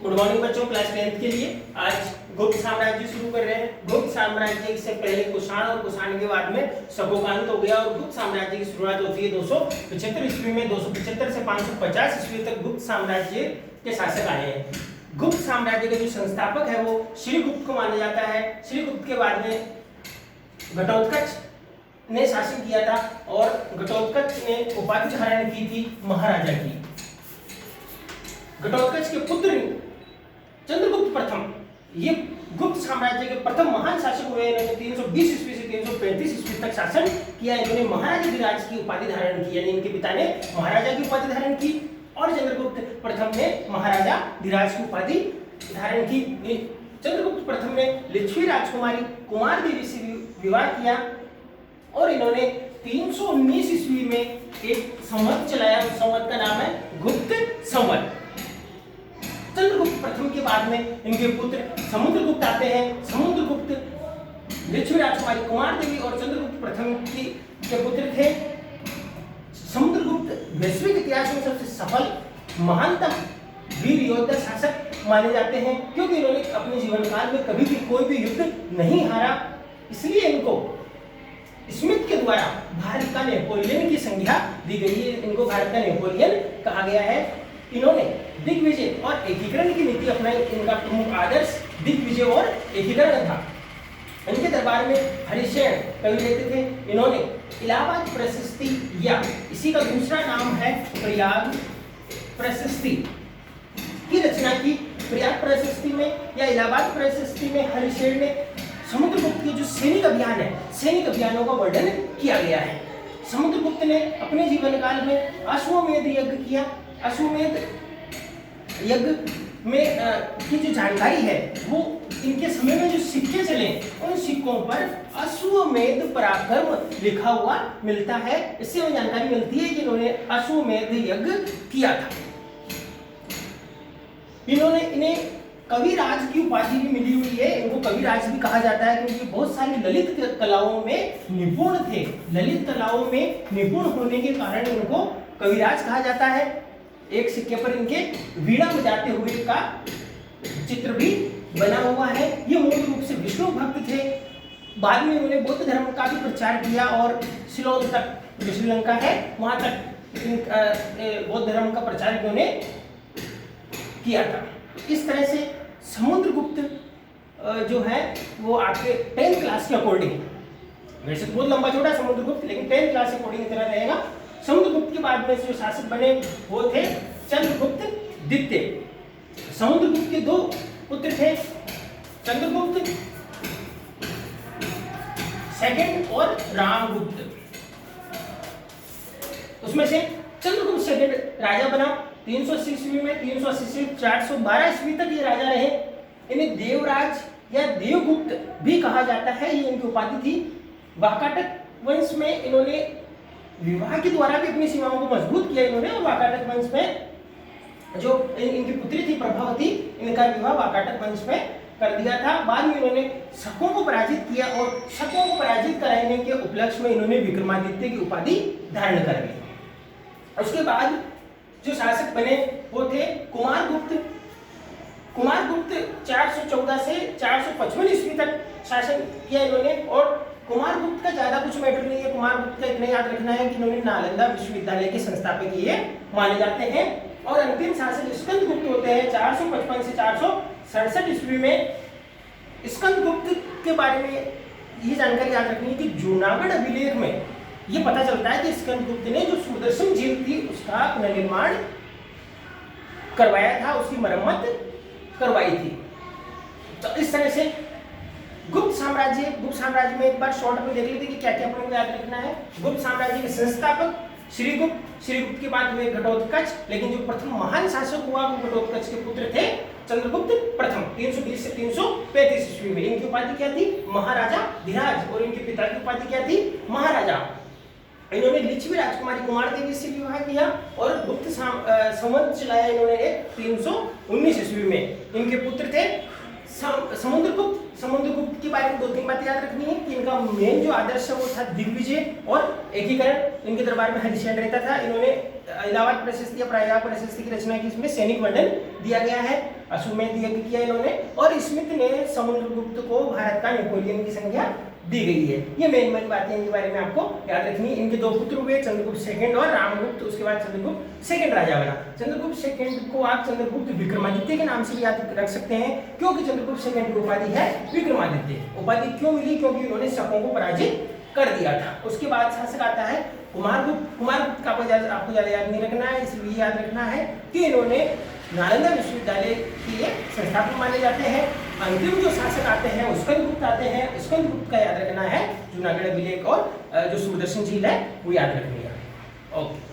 Good morning बच्चों, class 10th के लिए आज गुप्त साम्राज्य शुरू कर रहे हैं। गुप्त साम्राज्य से पहले कुषाण और कुषाण के बाद में शकों का अंत हो गया और गुप्त साम्राज्य की शुरुआत होती है 275 ईस्वी में। 275 से 550 ईस्वी तक गुप्त साम्राज्य के शासक आए हैं। गुप्त साम्राज्य के जो संस्थापक है वो श्रीगुप्त को माना जाता है। श्रीगुप्त के बाद में घटोत्कच ने शासन किया था और घटोत्कच ने उपाधि धारण की थी महाराजा की। घटोत्कच के पुत्र चंद्रगुप्त प्रथम ये गुप्त साम्राज्य के प्रथम महान शासक हुए। इन्होंने 320 ईस्वी से 335 ईस्वी तक शासन किया। इन्होंने महाराजाधिराज की उपाधि धारण की, यानी इनके पिता ने महाराजा की उपाधि धारण की और चंद्रगुप्त प्रथम ने महाराजाधिराज की उपाधि धारण की। चंद्रगुप्त प्रथम ने लिच्छवी राजकुमारी कुमार देवी से विवाह किया और इन्होंने 319 ईस्वी में एक संवत चलाया। उस संवत का नाम है गुप्त संवत। चंद्रगुप्त प्रथम के बाद में इनके पुत्र समुद्रगुप्त आते हैं। समुद्रगुप्त लिच्छवी राजकुमारी कुमार देवी और चंद्रगुप्त प्रथम के पुत्र थे। समुद्रगुप्त वैश्विक इतिहास में सबसे सफल महानतम वीर योद्धा शासक माने जाते हैं, क्योंकि इन्होंने अपने जीवन काल में कभी भी कोई भी युद्ध नहीं हारा। इसलिए इनको स्मिथ के द्वारा भारत का नेपोलियन की संज्ञा दी गई है। इनको भारत का नेपोलियन कहा गया है। इन्होंने दिग्विजय और एकीकरण की नीति अपनाई। इनका प्रमुख आदर्श दिग्विजय और एकीकरण था। इनके दरबार में हरिशयन कवि रहते थे। इन्होंने इलाहाबाद प्रशस्ति या इसी का दूसरा नाम है प्रयाग प्रशस्ति की रचना की। प्रयाग प्रशस्ति में या इलाहाबाद प्रशस्ति में हरिशयन ने समुद्रगुप्त के जो सैनिक अभियान है, सैनिक अभियानों का वर्णन किया गया है। समुद्रगुप्त ने अपने जीवन काल में अश्वमेध यज्ञ किया। अश्वमेध यज्ञ में की जो जानकारी है वो इनके समय में जो सिक्के चले उन सिक्कों पर अश्वमेध पराक्रम लिखा हुआ मिलता है। इससे वो जानकारी मिलती है कि इन्होंने अश्वमेध यज्ञ किया था। इन्हें कविराज की उपाधि भी मिली हुई है। इनको कविराज भी कहा जाता है क्योंकि बहुत सारी ललित कलाओं में निपुण थे। ललित कलाओं में निपुण होने के कारण इनको कविराज कहा जाता है। एक सिक्के पर इनके वीणा बजाते हुए का चित्र भी बना हुआ है। ये मूल रूप से विष्णु भक्त थे। बाद में उन्होंने बौद्ध धर्म का भी प्रचार किया और सिलोन तक, जो श्रीलंका है वहां तक बौद्ध धर्म का प्रचार इन्होंने किया था। इस तरह से समुद्रगुप्त जो है वो आपके 10th क्लास के अकॉर्डिंग, वैसे बहुत लंबा छोटा समुद्रगुप्त, लेकिन 10th क्लास के अकॉर्डिंग इतना रहेगा। समुद्रगुप्त के बाद में जो शासक बने वो थे चंद्रगुप्त द्वितीय। समुद्रगुप्त के दो पुत्र थे, चंद्रगुप्त सेकंड और रामगुप्त। उसमें से चंद्रगुप्त सेकंड राजा बना 380 ईस्वी में। 380 से 412 ईस्वी तक ये राजा रहे। इन्हें देवराज या देवगुप्त भी कहा जाता है, ये इनकी उपाधि थी। वाकाटक वंश में इन्होंने विवाह के द्वारा भी अपनी सीमाओं को मजबूत किया इन्होंने। और वाकाटक वंश में जो इनकी पुत्री थी प्रभावती, इनका विवाह वाकाटक वंश में कर दिया था। बाद में इन्होंने शकों को पराजित किया और शकों को पराजित कराने के उपलक्ष्य में इन्होंने विक्रमादित्य की उपाधि धारण कर ली। उसके बाद जो शासक बने वो थे कुमारगुप्त। कुमारगुप्त 414 से 455 ईस्वी तक शासन किया इन्होंने। और कुमारगुप्त का ज्यादा कुछ मैटर नहीं है। कुमारगुप्त का इतना याद रखना है कि इन्होंने नालंदा विश्वविद्यालय के संस्थापक ये माने जाते हैं। और अंतिम शासक स्कंदगुप्त होते हैं 455 से 467 ईस्वी में। स्कंदगुप्त के बारे में ये जानकारी याद रखनी है कि जूनागढ़ अभिलेख में ये पता चलता है कि स्कंदगुप्त ने जो सुदर्शन झील थी उसका पुनर्निर्माण करवाया था, उसकी मरम्मत करवाई थी। तो इस तरह से गुप्त साम्राज्य में एक बार शॉर्ट में देख लेते कि क्या क्या आपको याद रखना है। गुप्त साम्राज्य के संस्थापक श्रीगुप्त के बाद हुए घटोत्कच, लेकिन जो प्रथम महान शासक हुआ वो घटोत्कच के पुत्र थे चंद्रगुप्त प्रथम 320 से 335 ईस्वी में। इनकी उपाधि क्या थी? महाराजाधिराज। और इनके पिता की उपाधि क्या थी? महाराजा। इन्होंने लिच्छवी राजकुमारी कुमार देवी से विवाह किया और गुप्त संवत चलाया इन्होंने 319 ईस्वी में। इनके पुत्र थे समुद्रगुप्त के बारे में 2-3 बातें याद रखनी है कि इनका मेन जो आदर्श है वो था दिग्विजय और एकीकरण। इनके दरबार में हरिश्चंद्र रहता था। इन्होंने इलाहाबाद प्रशस्ति या प्रयाग प्रशस्ति की रचना की, इसमें सैनिक वर्णन दिया गया है। अश्वमेध यज्ञ किया इन्होंने, और स्मिथ ने समुद्रगुप्त को भारत का नेपोलियन की संज्ञा दी गई है। ये मेन बातें इनके बारे में आपको याद रखनी है। इनके 2 पुत्र हुए, चंद्रगुप्त सेकंड और रामगुप्त। उसके बाद चंद्रगुप्त सेकंड राजा बना। चंद्रगुप्त सेकंड को आप चंद्रगुप्त विक्रमादित्य के नाम से भी याद रख सकते हैं, क्योंकि चंद्रगुप्त सेकंड की उपाधि है विक्रमादित्य। उपाधि क्यों मिली? क्योंकि उन्होंने शकों को पराजित कर दिया था। उसके बाद शासक आता है कुमारगुप्त। कुमारगुप्त का आपको ज्यादा याद नहीं रखना है, इसलिए याद रखना है कि इन्होंने नालंदा विश्वविद्यालय के संस्थापक माने जाते हैं। अंतिम जो शासक आते हैं स्कंदगुप्त आते हैं। स्कंदगुप्त का याद रखना है, जूनागढ़ अभिलेख और जो सुदर्शन झील है वो याद रखनी है। ओके।